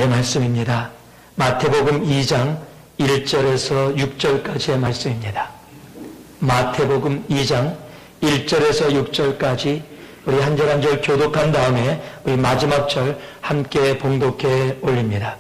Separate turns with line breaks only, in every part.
말씀입니다. 마태복음 2장 1절에서 6절까지의 말씀입니다. 마태복음 2장 1절에서 6절까지 우리 한 절 한 절 교독한 다음에 우리 마지막 절 함께 봉독해 올립니다.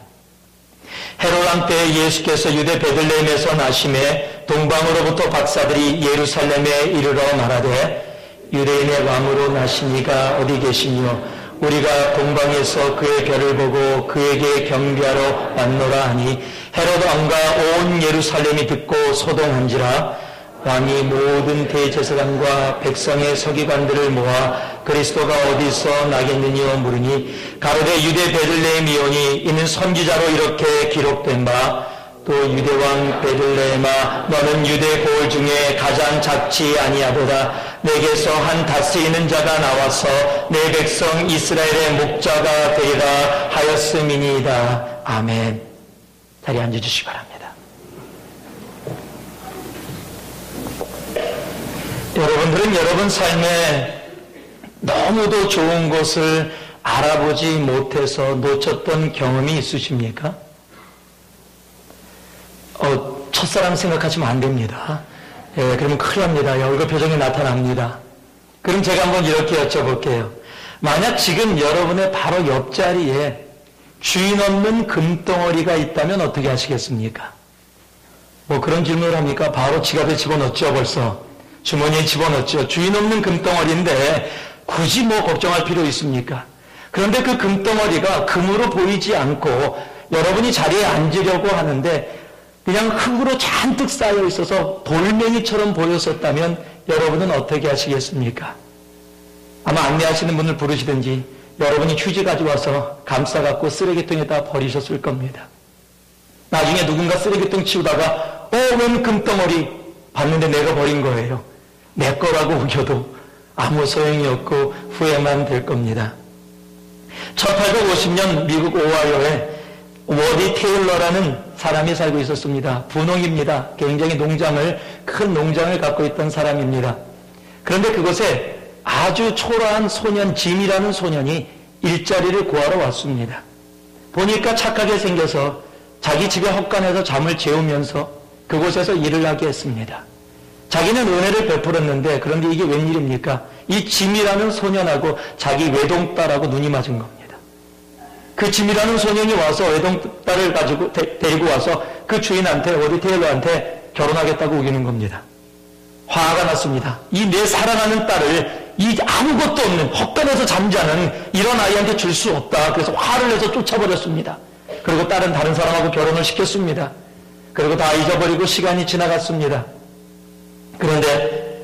헤롯 왕 때 예수께서 유대 베들레헴에서 나심에 동방으로부터 박사들이 예루살렘에 이르러 말하되 유대인의 왕으로 나신 이가 어디 계시뇨? 우리가 동방에서 그의 별을 보고 그에게 경배하러 왔노라 하니 헤롯 왕과 온 예루살렘이 듣고 소동한지라. 왕이 모든 대제사장과 백성의 서기관들을 모아 그리스도가 어디서 나겠느냐고 물으니 가로되 유대 베들레헴이오니 이는 선지자로 이렇게 기록된 바 또 유대왕 베들레헴아 너는 유대 고을 중에 가장 작지 아니하도다. 내게서 한 다스리는 자가 나와서 내 백성 이스라엘의 목자가 되리라 하였음이니이다. 아멘. 자리에 앉아주시기 바랍니다. 여러분들은 여러분 삶에 너무도 좋은 것을 알아보지 못해서 놓쳤던 경험이 있으십니까? 첫사랑 생각하시면 안 됩니다. 예, 그러면 큰일 납니다. 얼굴 표정이 나타납니다. 그럼 제가 한번 이렇게 여쭤볼게요. 만약 지금 여러분의 바로 옆자리에 주인 없는 금덩어리가 있다면 어떻게 하시겠습니까? 뭐 그런 질문을 합니까? 바로 지갑에 집어넣죠, 벌써. 주머니에 집어넣죠. 주인 없는 금덩어리인데 굳이 뭐 걱정할 필요 있습니까? 그런데 그 금덩어리가 금으로 보이지 않고 여러분이 자리에 앉으려고 하는데 그냥 흙으로 잔뜩 쌓여 있어서 돌멩이처럼 보였었다면 여러분은 어떻게 하시겠습니까? 아마 안내하시는 분을 부르시든지 여러분이 휴지 가져와서 감싸갖고 쓰레기통에다 버리셨을 겁니다. 나중에 누군가 쓰레기통 치우다가 웬 금덩어리 봤는데 내가 버린 거예요. 내 거라고 우겨도 아무 소용이 없고 후회만 될 겁니다. 1850년 미국 오하이오에 워디 테일러라는 사람이 살고 있었습니다. 분홍입니다. 굉장히 큰 농장을 갖고 있던 사람입니다. 그런데 그곳에 아주 초라한 소년 짐이라는 소년이 일자리를 구하러 왔습니다. 보니까 착하게 생겨서 자기 집에 헛간에서 잠을 재우면서 그곳에서 일을 하게 했습니다. 자기는 은혜를 베풀었는데 그런데 이게 웬일입니까? 이 짐이라는 소년하고 자기 외동딸하고 눈이 맞은 겁니다. 그 짐이라는 소년이 와서 외동딸을 가지고 데리고 와서 그 주인한테 워디 테일러한테 결혼하겠다고 우기는 겁니다. 화가 났습니다. 이 내 사랑하는 딸을 이 아무것도 없는 헛간에서 잠자는 이런 아이한테 줄 수 없다. 그래서 화를 내서 쫓아버렸습니다. 그리고 딸은 다른 사람하고 결혼을 시켰습니다. 그리고 다 잊어버리고 시간이 지나갔습니다. 그런데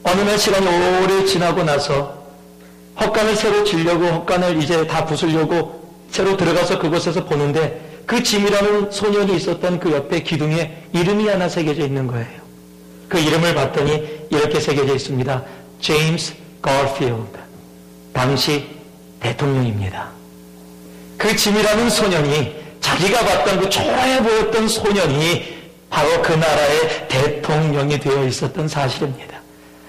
어느 날 시간이 오래 지나고 나서 헛간을 새로 지려고 헛간을 이제 다 부수려고 새로 들어가서 그곳에서 보는데 그 짐이라는 소년이 있었던 그 옆에 기둥에 이름이 하나 새겨져 있는 거예요. 그 이름을 봤더니 이렇게 새겨져 있습니다. 제임스 가필드. 당시 대통령입니다. 그 짐이라는 소년이 자기가 봤던 그 초라해 보였던 소년이 바로 그 나라의 대통령이 되어 있었던 사실입니다.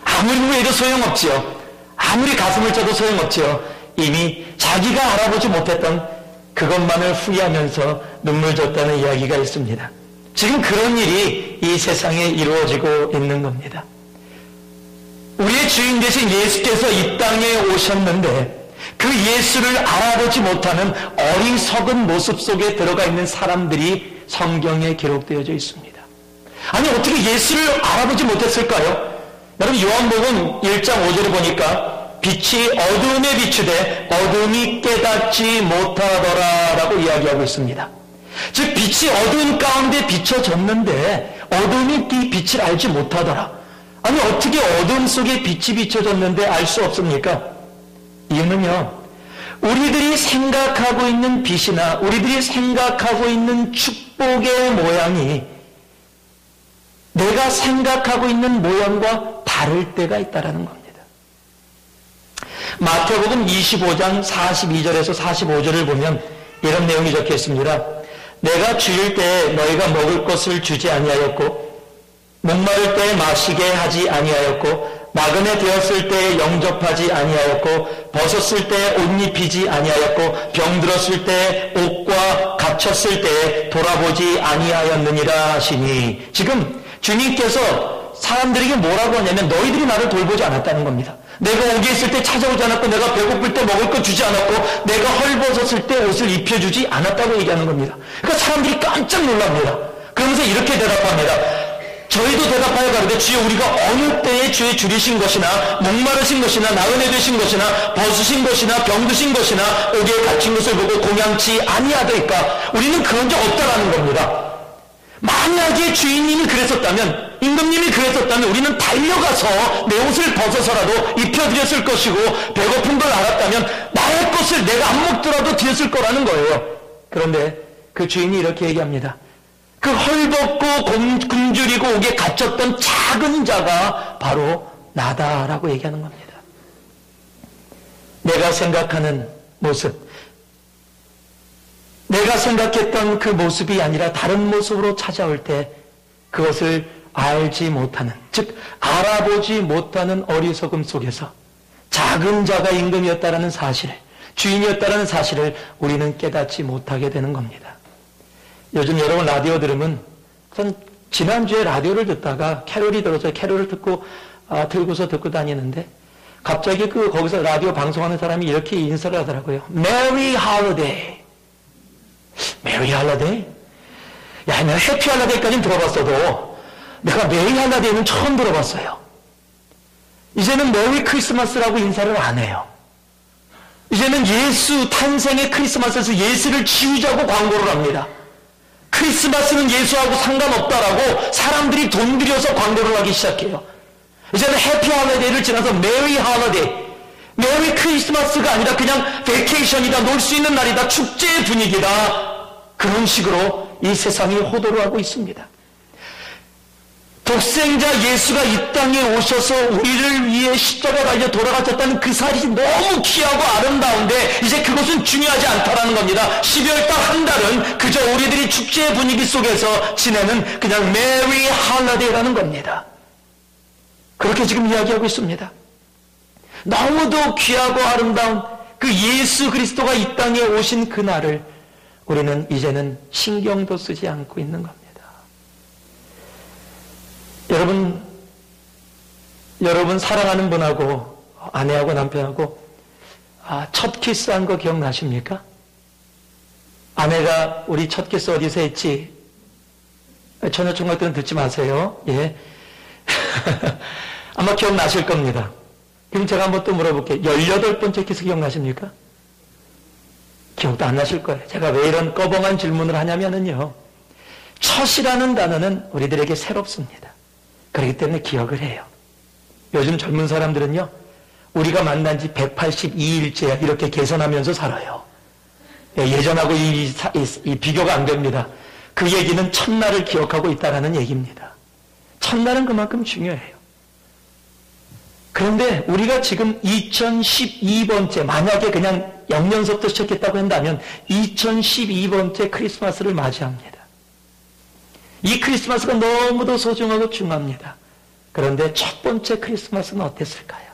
아무리 후회해도 소용없지요. 아무리 가슴을 쪄도 소용없지요. 이미 자기가 알아보지 못했던 그것만을 후회하면서 눈물 졌다는 이야기가 있습니다. 지금 그런 일이 이 세상에 이루어지고 있는 겁니다. 우리의 주인 되신 예수께서 이 땅에 오셨는데 그 예수를 알아보지 못하는 어리석은 모습 속에 들어가 있는 사람들이 성경에 기록되어져 있습니다. 아니 어떻게 예수를 알아보지 못했을까요? 여러분 요한복음 1장 5절을 보니까 빛이 어두움에 비추되 어둠이 깨닫지 못하더라 라고 이야기하고 있습니다. 즉 빛이 어두운 가운데 비춰졌는데 어둠이 이 빛을 알지 못하더라. 아니 어떻게 어둠 속에 빛이 비춰졌는데 알 수 없습니까? 이유는요, 우리들이 생각하고 있는 빛이나 우리들이 생각하고 있는 축복의 모양이 내가 생각하고 있는 모양과 다를 때가 있다는 겁니다. 마태복음 25장 42절에서 45절을 보면 이런 내용이 적혀 있습니다. 내가 주일 때에 너희가 먹을 것을 주지 아니하였고 목마를 때에 마시게 하지 아니하였고 나그네 되었을 때에 영접하지 아니하였고 벗었을 때에 옷 입히지 아니하였고 병들었을 때에 옷과 갇혔을 때 돌아보지 아니하였느니라 하시니, 지금 주님께서 사람들에게 뭐라고 하냐면 너희들이 나를 돌보지 않았다는 겁니다. 내가 오게 있을 때 찾아오지 않았고, 내가 배고플 때 먹을 거 주지 않았고, 내가 헐벗었을 때 옷을 입혀주지 않았다고 얘기하는 겁니다. 그러니까 사람들이 깜짝 놀랍니다. 그러면서 이렇게 대답합니다. 저희도 대답하여 가로되 주여 우리가 어느 때에 주의 줄이신 것이나 목마르신 것이나 나그네 되신 것이나 벗으신 것이나 병드신 것이나 옥에 갇힌 것을 보고 공양치 아니하더이까. 우리는 그런 적 없다라는 겁니다. 만약에 주인님이 그랬었다면, 임금님이 그랬었다면 우리는 달려가서 내 옷을 벗어서라도 입혀드렸을 것이고, 배고픈 걸 알았다면 나의 것을 내가 안 먹더라도 드렸을 거라는 거예요. 그런데 그 주인이 이렇게 얘기합니다. 그 헐벗고 굶주리고 옥에 갇혔던 작은 자가 바로 나다라고 얘기하는 겁니다. 내가 생각하는 모습, 내가 생각했던 그 모습이 아니라 다른 모습으로 찾아올 때 그것을 알지 못하는, 즉 알아보지 못하는 어리석음 속에서 작은 자가 임금이었다라는 사실, 주인이었다라는 사실을 우리는 깨닫지 못하게 되는 겁니다. 요즘 여러분 라디오 들으면, 전 지난주에 라디오를 듣다가 캐롤이 들어서 캐롤을 들고서 듣고 다니는데, 갑자기 거기서 라디오 방송하는 사람이 이렇게 인사를 하더라고요. Merry Holiday. Merry Holiday? 야, 내가 해피 할라데이까지는 들어봤어도 내가 메리 할라데이는 처음 들어봤어요. 이제는 메리 크리스마스라고 인사를 안 해요. 이제는 예수 탄생의 크리스마스에서 예수를 지우자고 광고를 합니다. 크리스마스는 예수하고 상관없다라고 사람들이 돈 들여서 광고를 하기 시작해요. 이제는 해피 할리데이를 지나서 메리 할리데이, 메리 크리스마스가 아니라 그냥 베케이션이다, 놀 수 있는 날이다, 축제의 분위기다, 그런 식으로 이 세상이 호도를 하고 있습니다. 독생자 예수가 이 땅에 오셔서 우리를 위해 십자가 달려 돌아가셨다는 그 사실이 너무 귀하고 아름다운데 이제 그것은 중요하지 않다라는 겁니다. 12월 달 한 달은 그저 우리들이 축제의 분위기 속에서 지내는 그냥 메리 할리데이라는 겁니다. 그렇게 지금 이야기하고 있습니다. 너무도 귀하고 아름다운 그 예수 그리스도가 이 땅에 오신 그날을 우리는 이제는 신경도 쓰지 않고 있는 겁니다. 여러분 사랑하는 분하고 아내하고 남편하고 첫 키스한 거 기억나십니까? 아내가 우리 첫 키스 어디서 했지? 전혀 총각들은 듣지 마세요. 예. 아마 기억나실 겁니다. 그럼 제가 한번 또 물어볼게요. 18번째 키스 기억나십니까? 기억도 안 나실 거예요. 제가 왜 이런 꺼벙한 질문을 하냐면요. 첫이라는 단어는 우리들에게 새롭습니다. 그렇기 때문에 기억을 해요. 요즘 젊은 사람들은요, 우리가 만난 지 182일째야 이렇게 계산하면서 살아요. 예전하고 이 비교가 안 됩니다. 그 얘기는 첫날을 기억하고 있다는 얘기입니다. 첫날은 그만큼 중요해요. 그런데 우리가 지금 2012번째, 만약에 그냥 0년서부터 시작했다고 한다면 2012번째 크리스마스를 맞이합니다. 이 크리스마스가 너무도 소중하고 중요합니다. 그런데 첫 번째 크리스마스는 어땠을까요?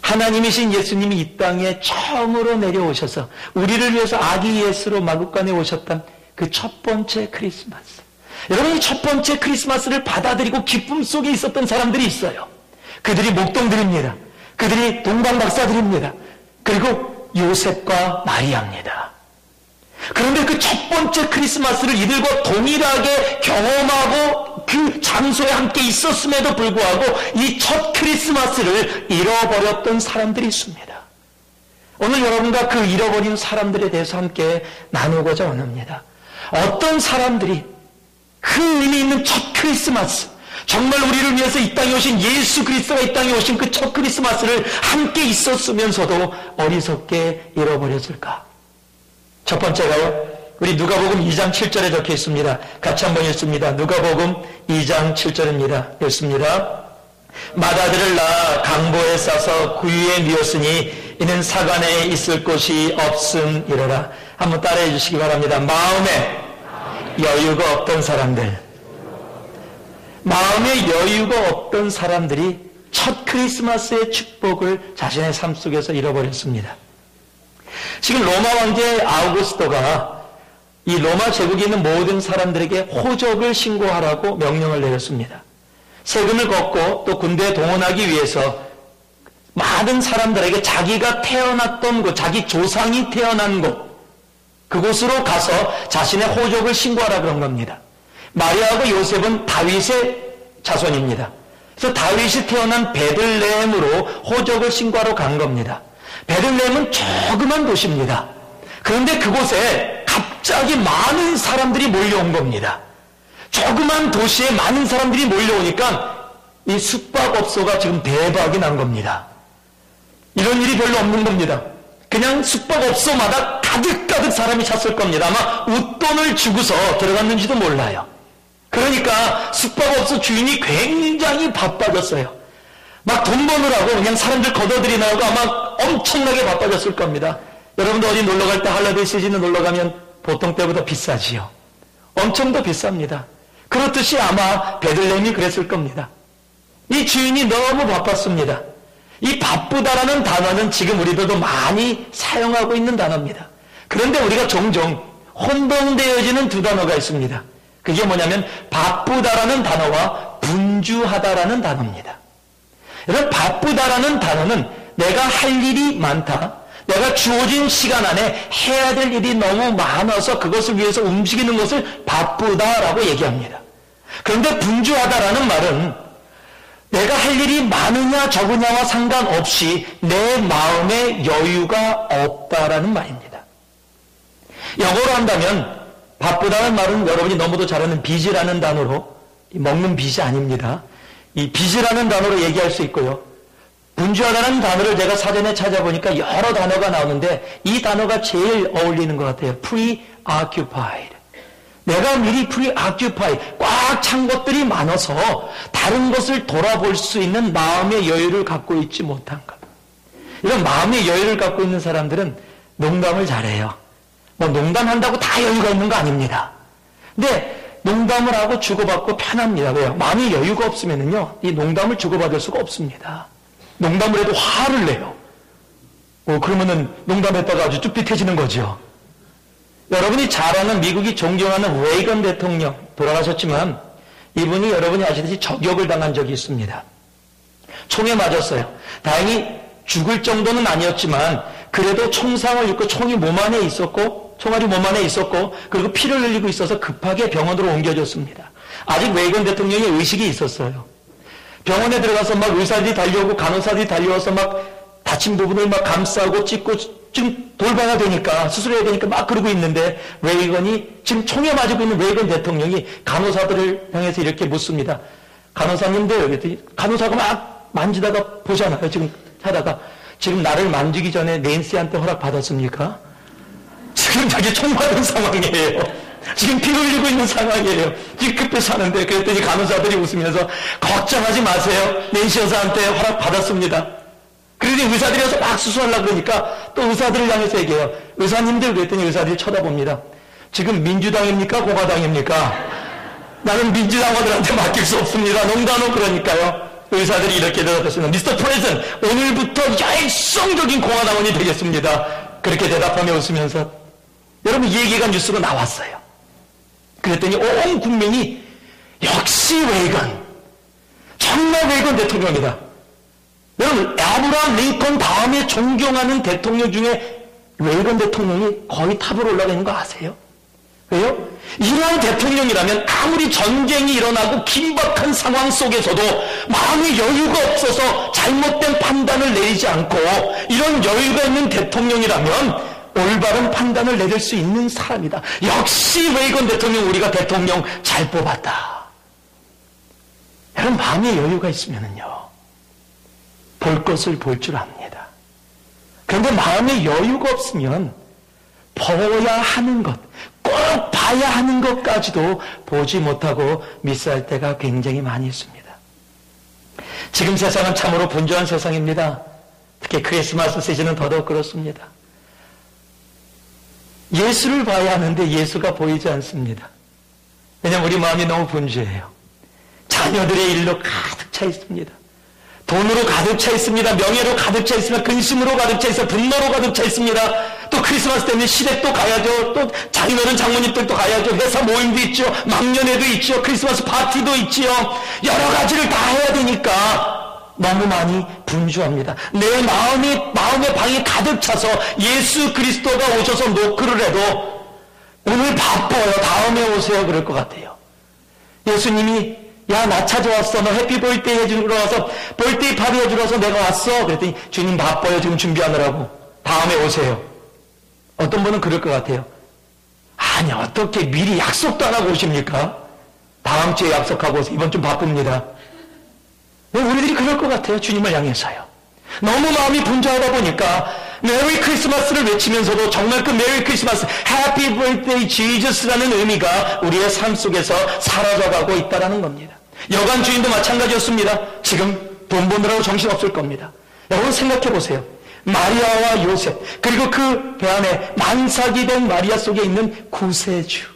하나님이신 예수님이 이 땅에 처음으로 내려오셔서 우리를 위해서 아기 예수로 마구간에 오셨던 그 첫 번째 크리스마스. 여러분, 이 첫 번째 크리스마스를 받아들이고 기쁨 속에 있었던 사람들이 있어요. 그들이 목동들입니다. 그들이 동방박사들입니다. 그리고 요셉과 마리아입니다. 그런데 그 첫 번째 크리스마스를 이들과 동일하게 경험하고 그 장소에 함께 있었음에도 불구하고 이 첫 크리스마스를 잃어버렸던 사람들이 있습니다. 오늘 여러분과 그 잃어버린 사람들에 대해서 함께 나누고자 원합니다. 어떤 사람들이 그 의미 있는 첫 크리스마스, 정말 우리를 위해서 이 땅에 오신 예수 그리스도가 이 땅에 오신 그 첫 크리스마스를 함께 있었으면서도 어리석게 잃어버렸을까? 첫 번째가요, 우리 누가복음 2장 7절에 적혀 있습니다. 같이 한번 읽습니다. 누가복음 2장 7절입니다. 읽습니다. 맏아들을 낳아 강보에 싸서 구유에 뉘었으니 이는 사관에 있을 곳이 없음이로라. 한번 따라해 주시기 바랍니다. 마음에 여유가 없던 사람들, 마음에 여유가 없던 사람들이 첫 크리스마스의 축복을 자신의 삶 속에서 잃어버렸습니다. 지금 로마 황제 아우구스토가 이 로마 제국에 있는 모든 사람들에게 호적을 신고하라고 명령을 내렸습니다. 세금을 걷고 또 군대에 동원하기 위해서 많은 사람들에게 자기가 태어났던 곳, 자기 조상이 태어난 곳, 그곳으로 가서 자신의 호적을 신고하라 그런 겁니다. 마리아하고 요셉은 다윗의 자손입니다. 그래서 다윗이 태어난 베들레헴으로 호적을 신고하러 간 겁니다. 베들레헴은 조그만 도시입니다. 그런데 그곳에 갑자기 많은 사람들이 몰려온 겁니다. 조그만 도시에 많은 사람들이 몰려오니까 이 숙박업소가 지금 대박이 난 겁니다. 이런 일이 별로 없는 겁니다. 그냥 숙박업소마다 가득가득 사람이 찼을 겁니다. 아마 웃돈을 주고서 들어갔는지도 몰라요. 그러니까 숙박업소 주인이 굉장히 바빠졌어요. 막 돈 버느라고 그냥 사람들 걷어들이느라고 아마 엄청나게 바빠졌을 겁니다. 여러분도 어디 놀러갈 때 할러데이 시즌에 놀러가면 보통 때보다 비싸지요. 엄청 더 비쌉니다. 그렇듯이 아마 베들레헴이 그랬을 겁니다. 이 주인이 너무 바빴습니다. 이 바쁘다라는 단어는 지금 우리들도 많이 사용하고 있는 단어입니다. 그런데 우리가 종종 혼동되어지는 두 단어가 있습니다. 그게 뭐냐면 바쁘다라는 단어와 분주하다라는 단어입니다. 여러분, 바쁘다라는 단어는 내가 할 일이 많다, 내가 주어진 시간 안에 해야 될 일이 너무 많아서 그것을 위해서 움직이는 것을 바쁘다라고 얘기합니다. 그런데 분주하다라는 말은 내가 할 일이 많으냐 적으냐와 상관없이 내 마음에 여유가 없다라는 말입니다. 영어로 한다면 바쁘다는 말은 여러분이 너무도 잘 아는 비지라는 단어로, 먹는 빚이 아닙니다. 이 비지라는 단어로 얘기할 수 있고요. 분주하다는 단어를 제가 사전에 찾아보니까 여러 단어가 나오는데 이 단어가 제일 어울리는 것 같아요. preoccupied. 내가 미리 preoccupied, 꽉 찬 것들이 많아서 다른 것을 돌아볼 수 있는 마음의 여유를 갖고 있지 못한 것. 이런 마음의 여유를 갖고 있는 사람들은 농담을 잘해요. 뭐 농담한다고 다 여유가 있는 거 아닙니다. 근데 농담을 하고 주고받고 편합니다. 왜요? 마음이 여유가 없으면요, 이 농담을 주고받을 수가 없습니다. 농담을 해도 화를 내요. 그러면은 농담했다가 아주 쭈삣해지는 거죠. 여러분이 잘 아는, 미국이 존경하는 레이건 대통령, 돌아가셨지만 이분이 여러분이 아시듯이 저격을 당한 적이 있습니다. 총에 맞았어요. 다행히 죽을 정도는 아니었지만 그래도 총상을 입고 총이 몸 안에 있었고, 총알이 몸 안에 있었고, 그리고 피를 흘리고 있어서 급하게 병원으로 옮겨졌습니다. 아직 레이건 대통령이 의식이 있었어요. 병원에 들어가서 막 의사들이 달려오고 간호사들이 달려와서 막 다친 부분을 막 감싸고 찢고 지금 돌봐야 되니까, 수술해야 되니까 막 그러고 있는데 레이건이, 지금 총에 맞고 있는 레이건 대통령이 간호사들을 향해서 이렇게 묻습니다. 간호사님들, 그랬더니 간호사가 막 만지다가 보잖아요. 지금 하다가, 지금 나를 만지기 전에 낸시한테 허락 받았습니까? 지금 자기 총 맞은 상황이에요. 지금 피 흘리고 있는 상황이에요. 지금 급해서 하는데, 그랬더니 간호사들이 웃으면서 걱정하지 마세요. 낸시 여사한테 허락 받았습니다. 그러더니 의사들이 와서 막 수술하려고 그러니까 또 의사들을 향해서 얘기해요. 의사님들, 그랬더니 의사들이 쳐다봅니다. 지금 민주당입니까? 공화당입니까? 나는 민주당원들한테 맡길 수 없습니다. 농담은 그러니까요. 의사들이 이렇게 대답했습니다. 미스터 프레젠, 오늘부터 열성적인 공화당원이 되겠습니다. 그렇게 대답하며 웃으면서, 여러분, 이 얘기가 뉴스로 나왔어요. 그랬더니 온 국민이 역시 레이건, 정말 레이건 대통령이다. 여러분, 아브라함 링컨 다음에 존경하는 대통령 중에 레이건 대통령이 거의 탑으로 올라가 있는 거 아세요? 왜요? 이러한 대통령이라면 아무리 전쟁이 일어나고 긴박한 상황 속에서도 마음의 여유가 없어서 잘못된 판단을 내리지 않고, 이런 여유가 있는 대통령이라면 올바른 판단을 내릴 수 있는 사람이다. 역시 레이건 대통령, 우리가 대통령 잘 뽑았다. 여러분, 마음의 여유가 있으면요, 볼 것을 볼 줄 압니다. 그런데 마음의 여유가 없으면 보아야 하는 것, 꼭 봐야 하는 것까지도 보지 못하고 미스할 때가 굉장히 많이 있습니다. 지금 세상은 참으로 분주한 세상입니다. 특히 크리스마스 시즌은 더더욱 그렇습니다. 예수를 봐야 하는데 예수가 보이지 않습니다. 왜냐하면 우리 마음이 너무 분주해요. 자녀들의 일로 가득 차 있습니다. 돈으로 가득 차 있습니다. 명예로 가득 차 있습니다. 근심으로 가득 차 있어요. 분노로 가득 차 있습니다. 또 크리스마스 때문에 시댁도 가야죠. 또 장인어른 장모님들도 가야죠. 회사 모임도 있죠. 막년회도 있죠. 크리스마스 파티도 있지요. 여러 가지를 다 해야 되니까 너무 많이 분주합니다. 내 마음의 방이 가득 차서 예수 그리스도가 오셔서 노크를 해도 오늘 바빠요. 다음에 오세요. 그럴 것 같아요. 예수님이 야, 나 찾아왔어. 너 해피 볼데이 해주러 와서, 볼데이 파티 해주러 와서 내가 왔어. 그랬더니 주님 바빠요. 지금 준비하느라고. 다음에 오세요. 어떤 분은 그럴 것 같아요. 아니, 어떻게 미리 약속도 안 하고 오십니까? 다음 주에 약속하고 오세요. 이번 좀 바쁩니다. 우리들이 그럴 것 같아요. 주님을 향해서요. 너무 마음이 분주하다 보니까 메리 크리스마스를 외치면서도 정말 그 메리 크리스마스, 해피 볼데이 지저스라는 의미가 우리의 삶 속에서 사라져가고 있다는 겁니다. 여관 주인도 마찬가지였습니다. 지금 돈 버느라고 정신없을 겁니다. 여러분 생각해 보세요. 마리아와 요셉, 그리고 그 배 안에 만삭이 된 마리아 속에 있는 구세주.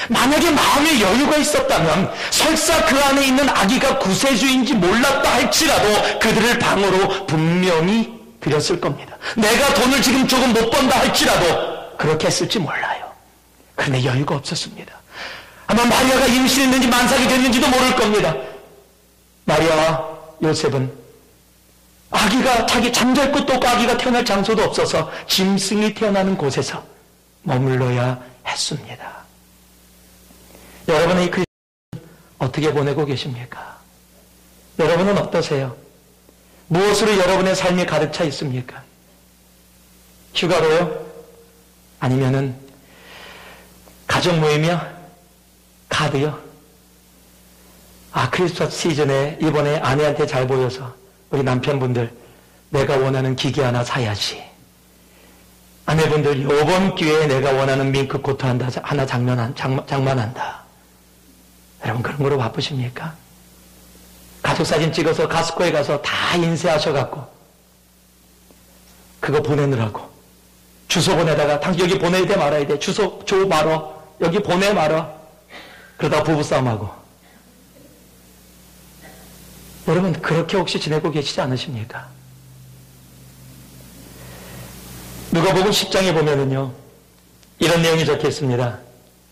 만약에 마음에 여유가 있었다면 설사 그 안에 있는 아기가 구세주인지 몰랐다 할지라도 그들을 방으로 분명히 드렸을 겁니다. 내가 돈을 지금 조금 못 번다 할지라도 그렇게 했을지 몰라요. 그런데 여유가 없었습니다. 아마 마리아가 임신했는지 만삭이 됐는지도 모를 겁니다. 마리아와 요셉은 아기가 자기 잠잘 곳도 없고 아기가 태어날 장소도 없어서 짐승이 태어나는 곳에서 머물러야 했습니다. 여러분의 이 크리스마스는 어떻게 보내고 계십니까? 여러분은 어떠세요? 무엇으로 여러분의 삶이 가득 차 있습니까? 휴가로요? 아니면은 가족 모임이요? 카드요? 크리스마스 시즌에 이번에 아내한테 잘 보여서 우리 남편분들 내가 원하는 기계 하나 사야지. 아내분들 이번 기회에 내가 원하는 밍크 코트 하나 장만한다. 여러분 그런 거로 바쁘십니까? 가족사진 찍어서 가스코에 가서 다 인쇄하셔갖고 그거 보내느라고 주소 보내다가 당신 여기 보내야 돼 말아야 돼. 주소 줘 말어. 여기 보내 말어. 그러다가 부부싸움하고. 여러분 그렇게 혹시 지내고 계시지 않으십니까? 누가복음 10장에 보면은요 이런 내용이 적혀 있습니다.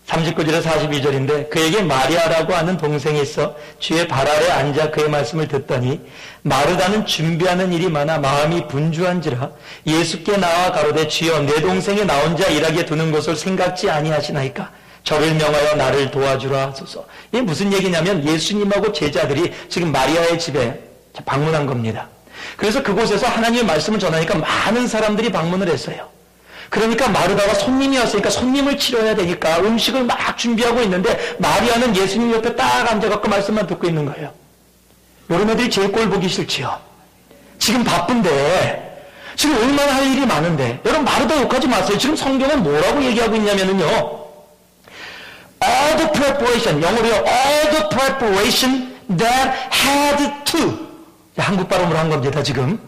39절에서 42절인데 그에게 마리아라고 하는 동생이 있어 주의 발 아래 앉아 그의 말씀을 듣더니 마르다는 준비하는 일이 많아 마음이 분주한지라 예수께 나와 가로되 주여 내 동생이 나 혼자 일하게 두는 것을 생각지 아니하시나이까 저를 명하여 나를 도와주라 하소서. 이게 무슨 얘기냐면 예수님하고 제자들이 지금 마리아의 집에 방문한 겁니다. 그래서 그곳에서 하나님의 말씀을 전하니까 많은 사람들이 방문을 했어요. 그러니까 마르다가 손님이 왔으니까 손님을 치러야 되니까 음식을 막 준비하고 있는데 마리아는 예수님 옆에 딱 앉아갖고 말씀만 듣고 있는 거예요. 여러분들이 제 꼴 보기 싫지요? 지금 바쁜데 지금 얼마나 할 일이 많은데 여러분 마르다 욕하지 마세요. 지금 성경은 뭐라고 얘기하고 있냐면요 all the preparation, 영어로요 all the preparation that had to 한국 발음으로 한 겁니다. 지금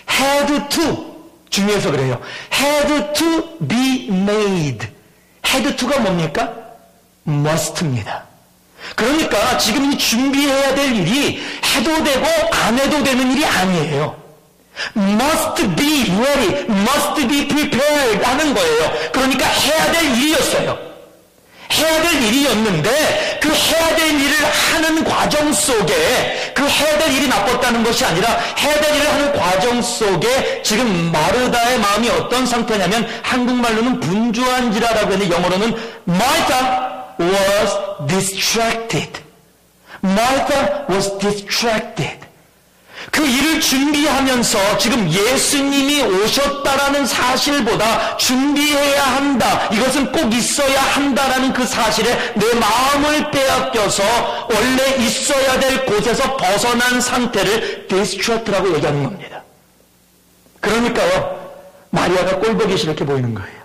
had to 중요해서 그래요. had to be made. had to가 뭡니까? must입니다. 그러니까 지금 이 준비해야 될 일이 해도 되고 안 해도 되는 일이 아니에요. must be ready, must be prepared 하는 거예요. 그러니까 해야 될 일이었어요. 해야 될 일이었는데 그 해야 될 일을 하는 과정 속에 그 해야 될 일이 나빴다는 것이 아니라 해야 될 일을 하는 과정 속에 지금 마르다의 마음이 어떤 상태냐면 한국말로는 분주한지라라고 했는데 영어로는 Martha was distracted. Martha was distracted. 그 일을 준비하면서 지금 예수님이 오셨다라는 사실보다 준비해야 한다. 이것은 꼭 있어야 한다라는 그 사실에 내 마음을 빼앗겨서 원래 있어야 될 곳에서 벗어난 상태를 distract라고 얘기하는 겁니다. 그러니까요. 마리아가 꼴보기 싫게 보이는 거예요.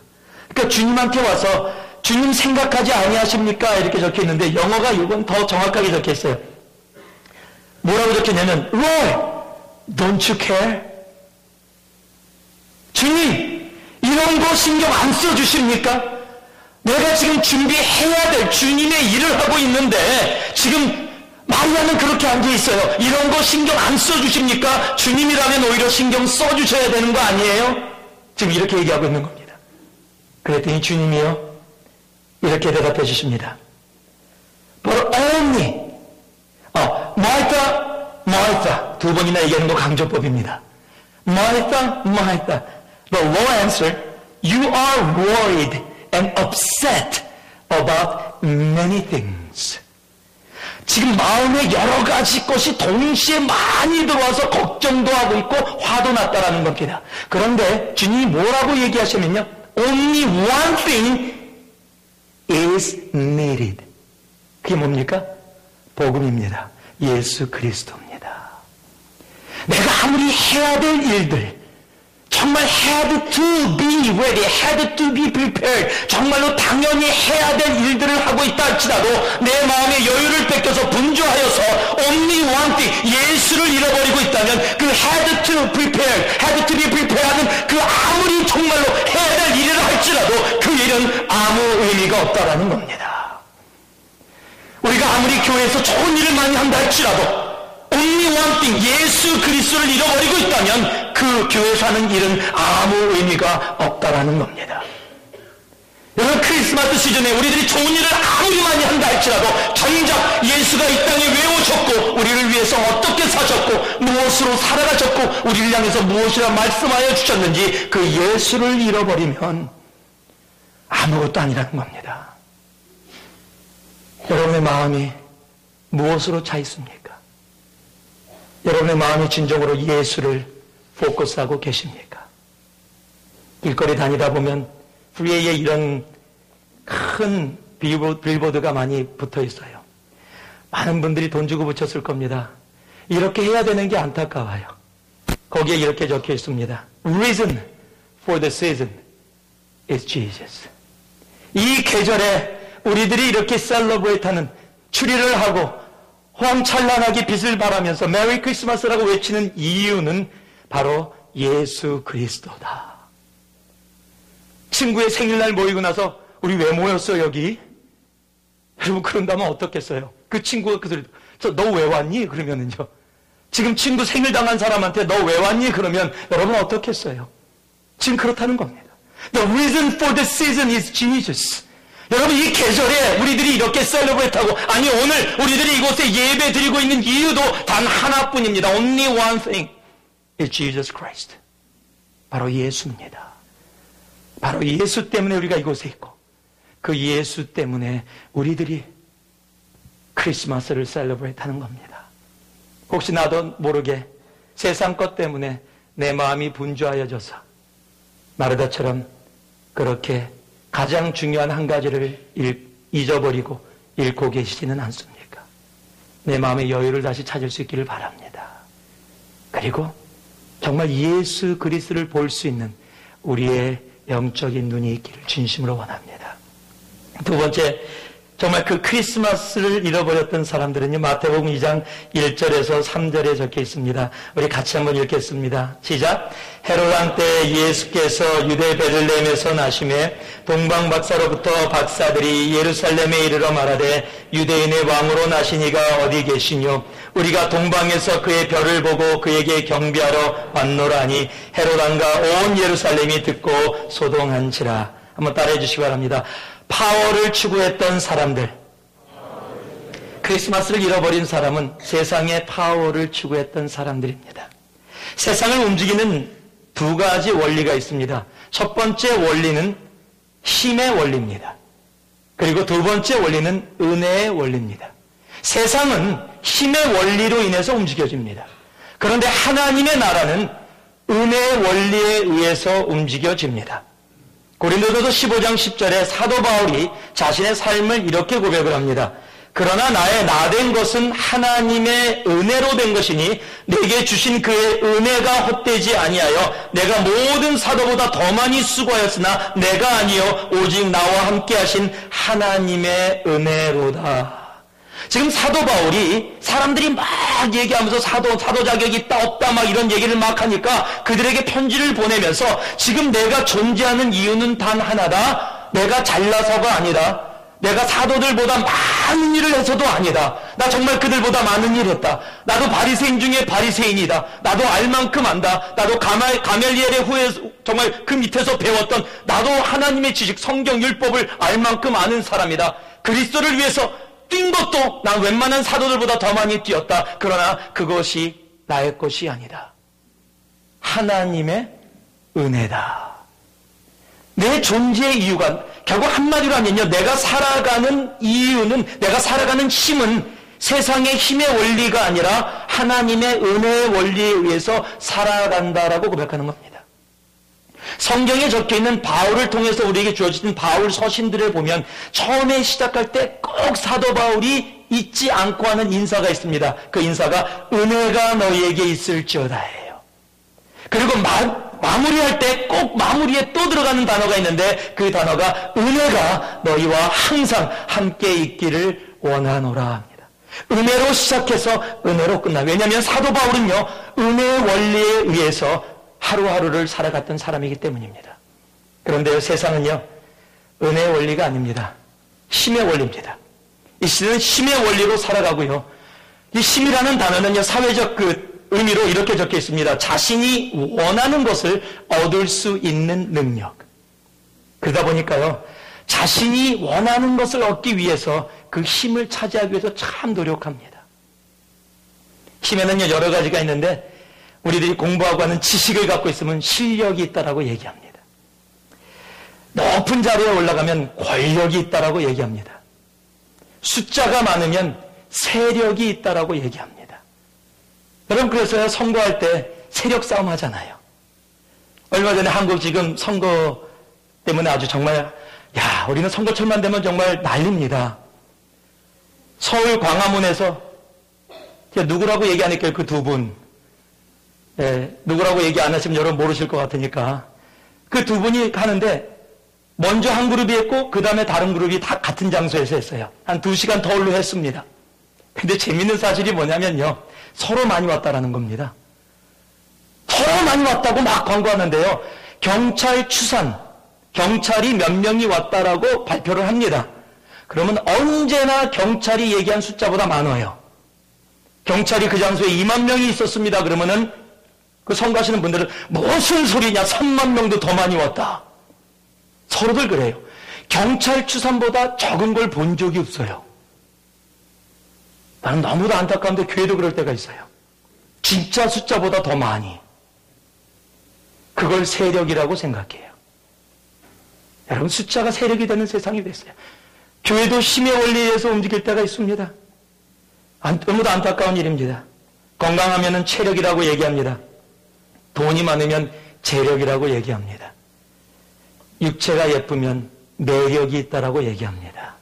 그러니까 주님한테 와서 주님 생각하지 아니하십니까? 이렇게 적혀 있는데 영어가 이건 더 정확하게 적혀 있어요. 뭐라고 적혔냐면 Lord, don't you care? 주님, 이런 거 신경 안 써주십니까? 내가 지금 준비해야 될 주님의 일을 하고 있는데 지금 마리아는 그렇게 앉아있어요. 이런 거 신경 안 써주십니까? 주님이라면 오히려 신경 써주셔야 되는 거 아니에요? 지금 이렇게 얘기하고 있는 겁니다. 그랬더니 주님이요 이렇게 대답해 주십니다. But only Martha, Martha 두 번이나 얘기하는 거 강조법입니다. Martha, Martha The Lord answered, You are worried and upset about many things. 지금 마음에 여러 가지 것이 동시에 많이 들어와서 걱정도 하고 있고 화도 났다라는 겁니다. 그런데 주님이 뭐라고 얘기하시면요. Only one thing is needed. 그게 뭡니까? 복음입니다. 예수 그리스도입니다. 내가 아무리 해야 될 일들 정말 had to be ready, had to be prepared. 정말로 당연히 해야 될 일들을 하고 있다 할지라도 내 마음의 여유를 뺏겨서 분주하여서 only one thing, 예수를 잃어버리고 있다면 그 had to prepare, had to be prepared 하는 그 아무리 정말로 해야 될 일을 할지라도 그 일은 아무 의미가 없다라는 겁니다. 우리가 아무리 교회에서 좋은 일을 많이 한다 할지라도 only one thing, 예수 그리스도를 잃어버리고 있다면 그 교회에서 하는 일은 아무 의미가 없다라는 겁니다. 여러분 크리스마스 시즌에 우리들이 좋은 일을 아무리 많이 한다 할지라도 정작 예수가 이 땅에 왜 오셨고 우리를 위해서 어떻게 사셨고 무엇으로 살아가셨고 우리를 향해서 무엇이라 말씀하여 주셨는지 그 예수를 잃어버리면 아무것도 아니라는 겁니다. 여러분의 마음이 무엇으로 차 있습니까? 여러분의 마음이 진정으로 예수를 포커스하고 계십니까? 길거리 다니다 보면 프리웨이에 이런 큰 빌보드가 많이 붙어 있어요. 많은 분들이 돈 주고 붙였을 겁니다. 이렇게 해야 되는 게 안타까워요. 거기에 이렇게 적혀 있습니다. Reason for the season is Jesus. 이 계절에 우리들이 이렇게 셀러브레이트하는 추리를 하고 호황찬란하게 빛을 발하면서 메리 크리스마스라고 외치는 이유는 바로 예수 그리스도다. 친구의 생일날 모이고 나서 우리 왜 모였어 여기? 여러분 그런다면 어떻겠어요? 그 친구가 그 소리 너 왜 왔니? 그러면은요. 지금 친구 생일 당한 사람한테 너 왜 왔니? 그러면 여러분 어떻겠어요? 지금 그렇다는 겁니다. The reason for the season is Jesus. 여러분 이 계절에 우리들이 이렇게 셀러브레이트하고 아니 오늘 우리들이 이곳에 예배 드리고 있는 이유도 단 하나뿐입니다. Only one thing is Jesus Christ. 바로 예수입니다. 바로 예수 때문에 우리가 이곳에 있고 그 예수 때문에 우리들이 크리스마스를 셀러브레이트하는 겁니다. 혹시 나도 모르게 세상 것 때문에 내 마음이 분주하여져서 마르다처럼 그렇게 가장 중요한 한 가지를 잊어버리고 잃고 계시지는 않습니까? 내 마음의 여유를 다시 찾을 수 있기를 바랍니다. 그리고 정말 예수 그리스도를 볼 수 있는 우리의 영적인 눈이 있기를 진심으로 원합니다. 두 번째, 정말 그 크리스마스를 잃어버렸던 사람들은요, 마태복음 2장 1절에서 3절에 적혀 있습니다. 우리 같이 한번 읽겠습니다. 시작. 헤롯 왕 때 예수께서 유대 베들레헴에서 나심에 동방박사로부터 박사들이 예루살렘에 이르러 말하되 유대인의 왕으로 나신 이가 어디 계시뇨? 우리가 동방에서 그의 별을 보고 그에게 경배하러 왔노라니 헤롯 왕과 온 예루살렘이 듣고 소동한지라. 한번 따라해 주시기 바랍니다. 파워를 추구했던 사람들, 크리스마스를 잃어버린 사람은 세상의 파워를 추구했던 사람들입니다. 세상을 움직이는 두 가지 원리가 있습니다. 첫 번째 원리는 힘의 원리입니다. 그리고 두 번째 원리는 은혜의 원리입니다. 세상은 힘의 원리로 인해서 움직여집니다. 그런데 하나님의 나라는 은혜의 원리에 의해서 움직여집니다. 고린도전서 15장 10절에 사도 바울이 자신의 삶을 이렇게 고백을 합니다. 그러나 나의 나된 것은 하나님의 은혜로 된 것이니 내게 주신 그의 은혜가 헛되지 아니하여 내가 모든 사도보다 더 많이 수고하였으나 내가 아니요 오직 나와 함께 하신 하나님의 은혜로다. 지금 사도 바울이 사람들이 막 얘기하면서 사도 자격이 있다 없다 막 이런 얘기를 막 하니까 그들에게 편지를 보내면서 지금 내가 존재하는 이유는 단 하나다. 내가 잘나서가 아니라 내가 사도들보다 많은 일을 해서도 아니다. 나 정말 그들보다 많은 일을 했다. 나도 바리새인 중에 바리새인이다. 나도 알 만큼 안다. 나도 가멜리엘의 후에 정말 그 밑에서 배웠던 나도 하나님의 지식, 성경, 율법을 알 만큼 아는 사람이다. 그리스도를 위해서 뛴 것도 난 웬만한 사도들보다 더 많이 뛰었다. 그러나 그것이 나의 것이 아니다. 하나님의 은혜다. 내 존재의 이유가 결국 한마디로 하면요, 내가 살아가는 이유는, 내가 살아가는 힘은 세상의 힘의 원리가 아니라 하나님의 은혜의 원리에 의해서 살아간다라고 고백하는 겁니다. 성경에 적혀있는 바울을 통해서 우리에게 주어진 바울 서신들을 보면 처음에 시작할 때 꼭 사도 바울이 잊지 않고 하는 인사가 있습니다. 그 인사가 은혜가 너희에게 있을지어다예요. 그리고 마무리할 때 꼭 마무리에 또 들어가는 단어가 있는데 그 단어가 은혜가 너희와 항상 함께 있기를 원하노라 합니다. 은혜로 시작해서 은혜로 끝나. 왜냐하면 사도 바울은요, 은혜의 원리에 의해서 하루하루를 살아갔던 사람이기 때문입니다. 그런데 세상은요, 은혜의 원리가 아닙니다. 힘의 원리입니다. 이 시대는 힘의 원리로 살아가고요. 이 힘이라는 단어는요, 사회적 의미로 이렇게 적혀 있습니다. 자신이 원하는 것을 얻을 수 있는 능력. 그러다 보니까요, 자신이 원하는 것을 얻기 위해서 그 힘을 차지하기 위해서 참 노력합니다. 힘에는요, 여러 가지가 있는데 우리들이 공부하고 하는 지식을 갖고 있으면 실력이 있다라고 얘기합니다. 높은 자리에 올라가면 권력이 있다라고 얘기합니다. 숫자가 많으면 세력이 있다라고 얘기합니다. 여러분, 그래서 선거할 때 세력 싸움 하잖아요. 얼마 전에 한국 지금 선거 때문에 아주 정말, 우리는 선거철만 되면 정말 난립니다. 서울 광화문에서, 제가 누구라고 얘기 안 할게요, 그 두 분. 누구라고 얘기 안 하시면 여러분 모르실 것 같으니까. 그 두 분이 하는데, 먼저 한 그룹이 했고, 그 다음에 다른 그룹이 다 같은 장소에서 했어요. 한 2시간 더울로 했습니다. 근데 재밌는 사실이 뭐냐면요, 서로 많이 왔다라는 겁니다. 서로 많이 왔다고 막 광고하는데요, 경찰 추산, 경찰이 몇 명이 왔다라고 발표를 합니다. 그러면 언제나 경찰이 얘기한 숫자보다 많아요. 경찰이 그 장소에 2만 명이 있었습니다. 그러면은 그 선거하시는 분들은 무슨 소리냐, 3만 명도 더 많이 왔다. 서로들 그래요. 경찰 추산보다 적은 걸 본 적이 없어요. 나는 너무도 안타까운데 교회도 그럴 때가 있어요. 진짜 숫자보다 더 많이. 그걸 세력이라고 생각해요. 여러분, 숫자가 세력이 되는 세상이 됐어요. 교회도 힘의 원리에 의해서 움직일 때가 있습니다. 너무도 안타까운 일입니다. 건강하면 체력이라고 얘기합니다. 돈이 많으면 재력이라고 얘기합니다. 육체가 예쁘면 매력이 있다라고 얘기합니다.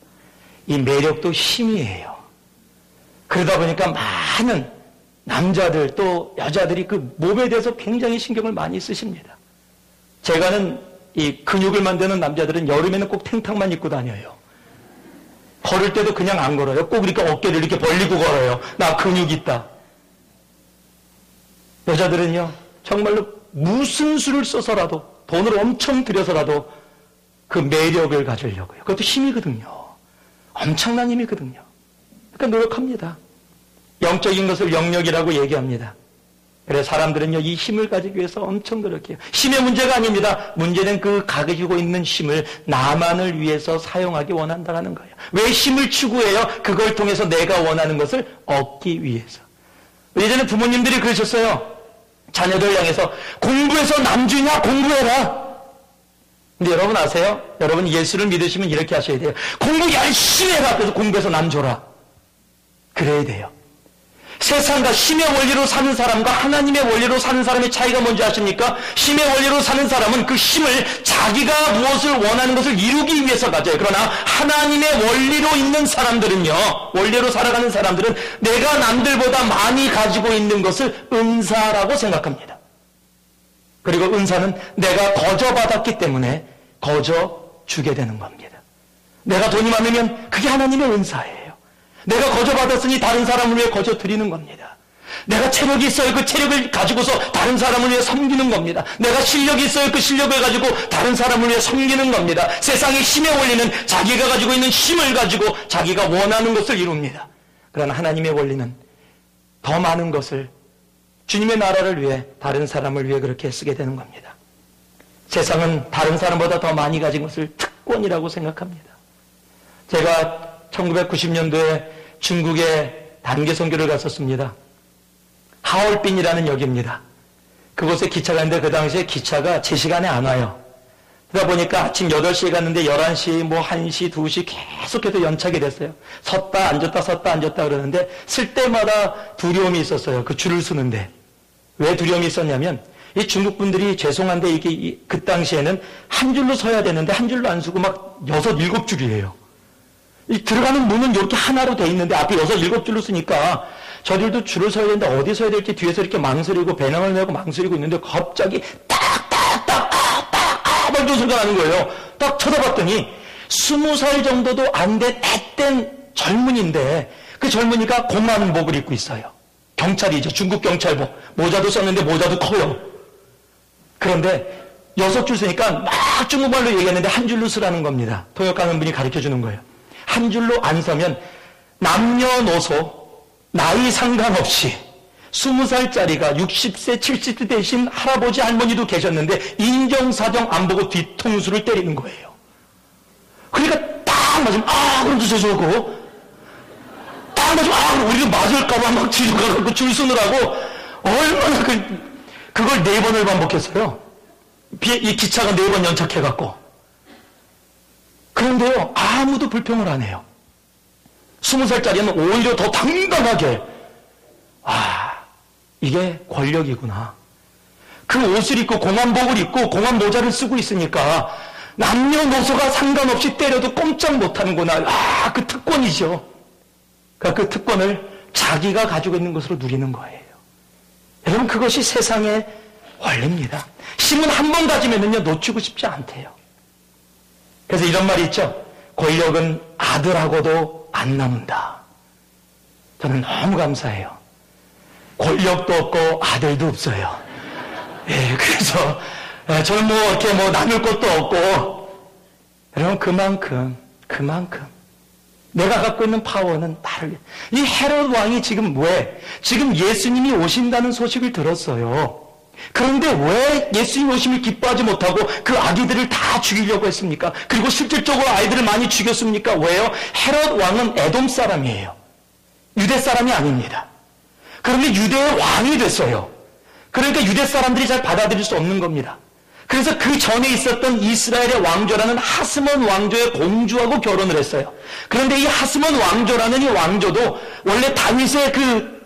이 매력도 힘이에요. 그러다 보니까 많은 남자들 또 여자들이 그 몸에 대해서 굉장히 신경을 많이 쓰십니다. 제가는 이 근육을 만드는 남자들은 여름에는 꼭 탱탕만 입고 다녀요. 걸을 때도 그냥 안 걸어요. 꼭 이렇게 어깨를 이렇게 벌리고 걸어요. 나 근육 있다. 여자들은요, 정말로 무슨 수를 써서라도, 돈을 엄청 들여서라도 그 매력을 가지려고요. 그것도 힘이거든요. 엄청난 힘이거든요. 그러니까 노력합니다. 영적인 것을 영역이라고 얘기합니다. 그래서 사람들은요, 이 힘을 가지기 위해서 엄청 노력해요. 힘의 문제가 아닙니다. 문제는 그 가지고 있는 힘을 나만을 위해서 사용하기 원한다는 거예요. 왜 힘을 추구해요? 그걸 통해서 내가 원하는 것을 얻기 위해서. 예전에 부모님들이 그러셨어요. 자녀들 향해서 공부해서 남주냐? 공부해라. 근데 여러분 아세요? 여러분 예수를 믿으시면 이렇게 하셔야 돼요. 공부 열심히 해라. 그래서 공부해서 남 줘라. 그래야 돼요. 세상과 힘의 원리로 사는 사람과 하나님의 원리로 사는 사람의 차이가 뭔지 아십니까? 힘의 원리로 사는 사람은 그 힘을 자기가 무엇을 원하는 것을 이루기 위해서 가져요. 그러나 하나님의 원리로 있는 사람들은요, 원리로 살아가는 사람들은 내가 남들보다 많이 가지고 있는 것을 은사라고 생각합니다. 그리고 은사는 내가 거저 받았기 때문에 거저 주게 되는 겁니다. 내가 돈이 많으면 그게 하나님의 은사예요. 내가 거저 받았으니 다른 사람을 위해 거저 드리는 겁니다. 내가 체력이 있어야 그 체력을 가지고서 다른 사람을 위해 섬기는 겁니다. 내가 실력이 있어야 그 실력을 가지고 다른 사람을 위해 섬기는 겁니다. 세상의 힘의 원리는 자기가 가지고 있는 힘을 가지고 자기가 원하는 것을 이룹니다. 그러나 하나님의 원리는 더 많은 것을 주님의 나라를 위해 다른 사람을 위해 그렇게 쓰게 되는 겁니다. 세상은 다른 사람보다 더 많이 가진 것을 특권이라고 생각합니다. 제가 1990년도에 중국에 단기 선교를 갔었습니다. 하얼빈이라는 역입니다. 그곳에 기차가 있는데 그 당시에 기차가 제 시간에 안 와요. 그러다 보니까 아침 8시에 갔는데 11시, 1시, 2시 계속해서 연착이 됐어요. 섰다 앉았다 섰다 앉았다 그러는데 쓸 때마다 두려움이 있었어요. 그 줄을 서는데. 왜 두려움이 있었냐면 이 중국 분들이 죄송한데 이게 그 당시에는 한 줄로 서야 되는데 한 줄로 안 서고 막 6, 7줄이에요. 이 들어가는 문은 이렇게 하나로 돼 있는데 앞에 6, 7줄로 쓰니까 저들도 줄을 서야 되는데 어디 서야 될지 뒤에서 이렇게 망설이고 배낭을 메고 망설이고 있는데 갑자기 딱딱딱딱딱 소리가 나는 거예요. 딱 쳐다봤더니 20살 정도도 안 된 앳된 젊은이인데 그 젊은이가 공안복을 입고 있어요. 경찰이죠. 중국 경찰복. 모자도 썼는데 모자도 커요. 그런데 6줄 쓰니까 막 중국말로 얘기했는데 한 줄로 쓰라는 겁니다. 통역하는 분이 가르쳐 주는 거예요. 한 줄로 안 서면 남녀노소 나이 상관없이 20살짜리가 60세, 70세 되신 할아버지, 할머니도 계셨는데 인정사정 안 보고 뒤통수를 때리는 거예요. 그러니까 딱 맞으면 그럼 죄송하고 딱 맞으면 그럼 우리도 맞을까봐 막 뒤져가고 줄 서느라고 얼마나 그걸 4번을 반복했어요. 이 기차가 4번 연착해갖고. 그런데요, 아무도 불평을 안 해요. 20살짜리는 오히려 더 당당하게, 이게 권력이구나. 그 옷을 입고 공안복을 입고 공안 모자를 쓰고 있으니까 남녀노소가 상관없이 때려도 꼼짝 못하는구나. 그 특권이죠. 그러니까 그 특권을 자기가 가지고 있는 것으로 누리는 거예요. 여러분, 그것이 세상의 원리입니다. 힘은 한 번 가지면요 놓치고 싶지 않대요. 그래서 이런 말이 있죠. 권력은 아들하고도 안 남는다. 저는 너무 감사해요. 권력도 없고 아들도 없어요. 그래서 저는 이렇게 나눌 것도 없고, 여러분, 그만큼 내가 갖고 있는 파워는 나를, 이 헤롯 왕이 지금 지금 예수님이 오신다는 소식을 들었어요. 그런데 왜 예수님 오심을 기뻐하지 못하고 그 아기들을 다 죽이려고 했습니까? 그리고 실질적으로 아이들을 많이 죽였습니까? 왜요? 헤롯 왕은 에돔 사람이에요. 유대 사람이 아닙니다. 그런데 유대의 왕이 됐어요. 그러니까 유대 사람들이 잘 받아들일 수 없는 겁니다. 그래서 그 전에 있었던 이스라엘의 왕조라는 하스몬 왕조의 공주하고 결혼을 했어요. 그런데 이 하스몬 왕조라는 이 왕조도 원래 다윗의 그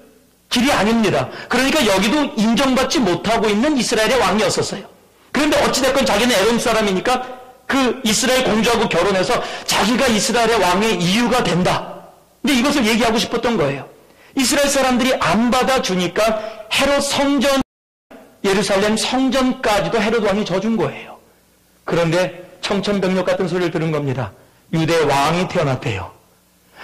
길이 아닙니다. 그러니까 여기도 인정받지 못하고 있는 이스라엘의 왕이었었어요. 그런데 어찌됐건 자기는 에돔 사람이니까 그 이스라엘 공주하고 결혼해서 자기가 이스라엘의 왕의 이유가 된다. 근데 이것을 얘기하고 싶었던 거예요. 이스라엘 사람들이 안 받아주니까 헤롯 성전, 예루살렘 성전까지도 헤롯 왕이 져준 거예요. 그런데 청천벽력 같은 소리를 들은 겁니다. 유대 왕이 태어났대요.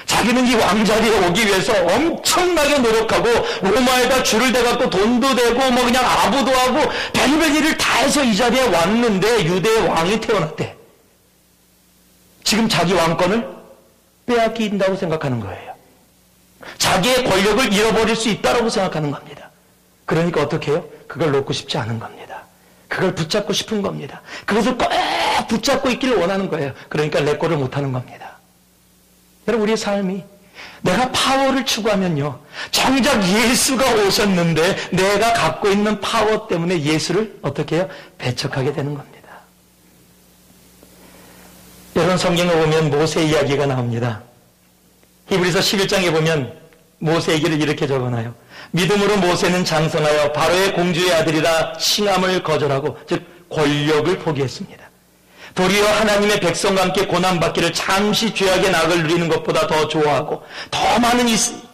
자기는 이 왕자리에 오기 위해서 엄청나게 노력하고 로마에다 줄을 대갖고 돈도 대고 그냥 아부도 하고 별별 일을 다 해서 이 자리에 왔는데 유대의 왕이 태어났대. 지금 자기 왕권을 빼앗긴다고 생각하는 거예요. 자기의 권력을 잃어버릴 수 있다고 생각하는 겁니다. 그러니까 어떻게 해요? 그걸 놓고 싶지 않은 겁니다. 그걸 붙잡고 싶은 겁니다. 그것을 꼭 붙잡고 있기를 원하는 거예요. 그러니까 레꼬를 못하는 겁니다. 여러분, 우리의 삶이 내가 파워를 추구하면요, 정작 예수가 오셨는데 내가 갖고 있는 파워 때문에 예수를 어떻게 해요? 배척하게 되는 겁니다. 여러분, 성경에 보면 모세 이야기가 나옵니다. 히브리서 11장에 보면 모세 얘기를 이렇게 적어놔요. 믿음으로 모세는 장성하여 바로의 공주의 아들이라 칭함을 거절하고, 즉 권력을 포기했습니다. 도리어 하나님의 백성과 함께 고난받기를 잠시 죄악의 낙을 누리는 것보다 더 좋아하고 더 많은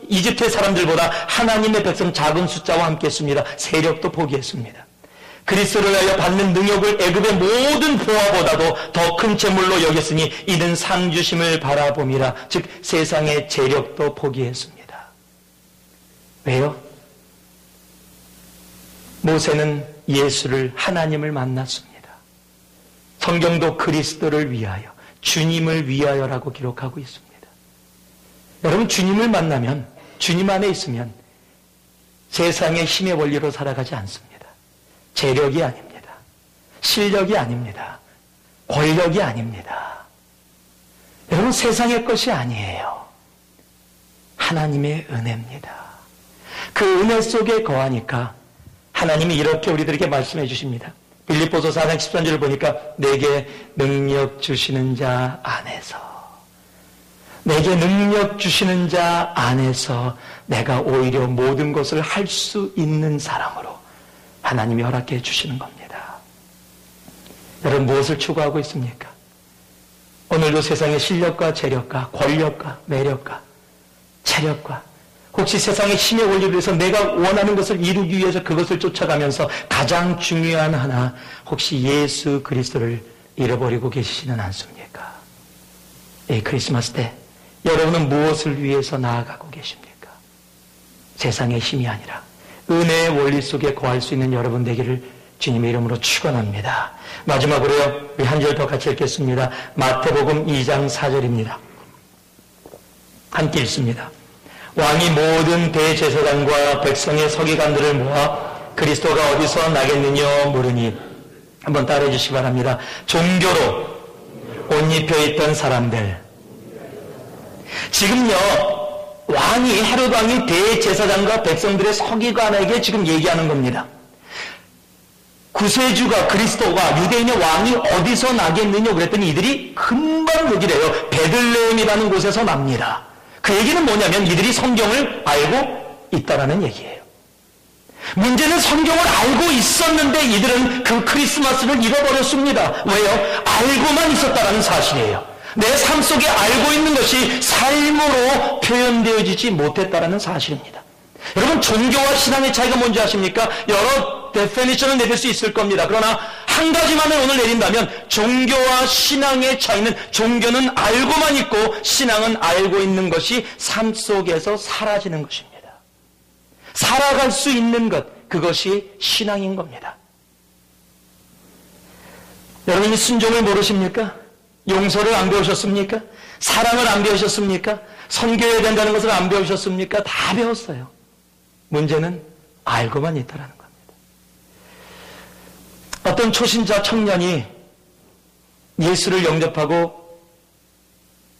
이집트의 사람들보다 하나님의 백성 작은 숫자와 함께 했습니다. 세력도 포기했습니다. 그리스도를 위하여 받는 능력을 애굽의 모든 보화보다도 더 큰 재물로 여겼으니 이는 상 주심을 바라봄이라. 즉 세상의 재력도 포기했습니다. 왜요? 모세는 예수를, 하나님을 만났습니다. 성경도 그리스도를 위하여, 주님을 위하여라고 기록하고 있습니다. 여러분, 주님을 만나면, 주님 안에 있으면 세상의 힘의 원리로 살아가지 않습니다. 재력이 아닙니다. 실력이 아닙니다. 권력이 아닙니다. 여러분, 세상의 것이 아니에요. 하나님의 은혜입니다. 그 은혜 속에 거하니까 하나님이 이렇게 우리들에게 말씀해 주십니다. 빌립보서 4장 13절을 보니까 내게 능력 주시는 자 안에서, 내게 능력 주시는 자 안에서 내가 오히려 모든 것을 할 수 있는 사람으로 하나님이 허락해 주시는 겁니다. 여러분, 무엇을 추구하고 있습니까? 오늘도 세상의 실력과 재력과 권력과 매력과 체력과 혹시 세상의 힘의 원리를 위해서 내가 원하는 것을 이루기 위해서 그것을 쫓아가면서 가장 중요한 하나, 혹시 예수 그리스도를 잃어버리고 계시지는 않습니까? 이 크리스마스 때 여러분은 무엇을 위해서 나아가고 계십니까? 세상의 힘이 아니라 은혜의 원리 속에 거할 수 있는 여러분 되기를 주님의 이름으로 축원합니다. 마지막으로요, 우리 한 절 더 같이 읽겠습니다. 마태복음 2장 4절입니다. 함께 읽습니다. 왕이 모든 대제사장과 백성의 서기관들을 모아 그리스도가 어디서 나겠느냐 물으니, 한번 따라해 주시기 바랍니다. 종교로 옷 입혀 있던 사람들. 지금요, 왕이, 헤롯 왕이 대제사장과 백성들의 서기관에게 지금 얘기하는 겁니다. 구세주가, 그리스도가, 유대인의 왕이 어디서 나겠느냐 그랬더니 이들이 금방 여기래요. 베들레헴이라는 곳에서 납니다. 그 얘기는 뭐냐면 이들이 성경을 알고 있다라는 얘기예요. 문제는 성경을 알고 있었는데 이들은 그 크리스마스를 잃어버렸습니다. 왜요? 알고만 있었다라는 사실이에요. 내 삶 속에 알고 있는 것이 삶으로 표현되어지지 못했다라는 사실입니다. 여러분, 종교와 신앙의 차이가 뭔지 아십니까? 여러 데피니션을 내릴 수 있을 겁니다. 그러나 한 가지만을 오늘 내린다면 종교와 신앙의 차이는, 종교는 알고만 있고 신앙은 알고 있는 것이 삶 속에서 사라지는 것입니다. 살아갈 수 있는 것, 그것이 신앙인 겁니다. 여러분이 순종을 모르십니까? 용서를 안 배우셨습니까? 사랑을 안 배우셨습니까? 선교해야 된다는 것을 안 배우셨습니까? 다 배웠어요. 문제는 알고만 있다라는 겁니다. 어떤 초신자 청년이 예수를 영접하고